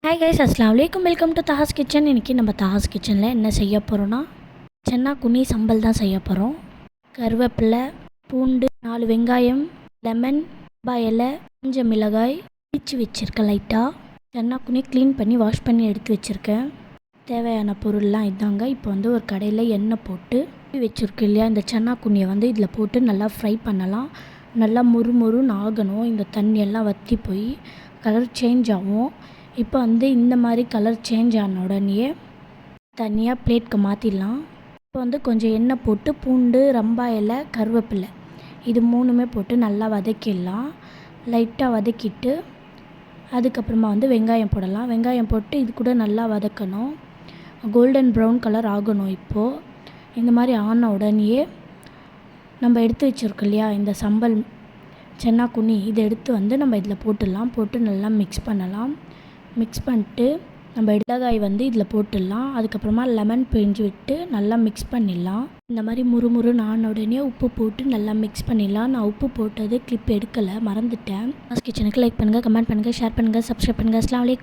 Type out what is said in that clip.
Hi guys, அஸ்ஸலாமு அலைக்கும். Welcome to Tahas kitchen. இன்றைக்கி நம்ம தஹாஸ் கிச்சனில் என்ன செய்ய போகிறோன்னா சென்னா குனி சம்பல் தான் செய்ய போகிறோம். கருவேப்பிலை, பூண்டு, 4 வெங்காயம், லெமன், இலை, கொஞ்சம் மிளகாய் இடித்து வச்சுருக்கேன். லைட்டாக சென்னா குனி க்ளீன் பண்ணி வாஷ் பண்ணி எடுத்து வச்சுருக்கேன். தேவையான பொருள்லாம் இதாங்க. இப்போ ஒரு கடையில் எண்ணெய் போட்டு வச்சுருக்கு இல்லையா, இந்த சென்னா குனியை இதில் போட்டு நல்லா ஃப்ரை பண்ணலாம். நல்லா முறுமுறுன்னு ஆகணும். இந்த தண்ணியெல்லாம் வற்றி போய் கலர் சேஞ்ச் ஆகும். இப்போ இந்த மாதிரி கலர் சேஞ்ச் ஆன உடனே தனியாக பிளேட்க்கு மாற்றிடலாம். இப்போ கொஞ்சம் எண்ணெய் போட்டு பூண்டு, இலை, கருவேப்பிலை இது 3மே போட்டு நல்லா வதக்கிடலாம். லைட்டாக வதக்கிட்டு அதுக்கப்புறமா வெங்காயம் போடலாம். வெங்காயம் போட்டு இது கூட நல்லா வதக்கணும். கோல்டன் ப்ரௌன் கலர் ஆகணும். இப்போது இந்த மாதிரி ஆன உடனே நம்ம எடுத்து வச்சுருக்கோம் இல்லையா இந்த சம்பல் சென்னா குனி, இதை எடுத்து நம்ம இதில் போட்டுடலாம். போட்டு நல்லா மிக்ஸ் பண்ணலாம். மிக்ஸ் பண்ணிட்டு நம்ம மிளகாய் இதில் போட்டுடலாம். அதுக்கப்புறமா லெமன் பிழிஞ்சு விட்டு நல்லா மிக்ஸ் பண்ணிடலாம். இந்த மாதிரி முறுமுறுன்னு ஆன உடனே உப்பு போட்டு நல்லா மிக்ஸ் பண்ணிடலாம். நான் உப்பு போட்டது கிளிப் எடுக்கலை, மறந்துட்டேன். கிச்சனுக்கு லைக் பண்ணுங்கள், கமெண்ட் பண்ணுங்கள், ஷேர் பண்ணுங்கள், சப்ஸ்கிரைப் பண்ணுங்கள். அஸ்ஸலாமு அலைக்கும்.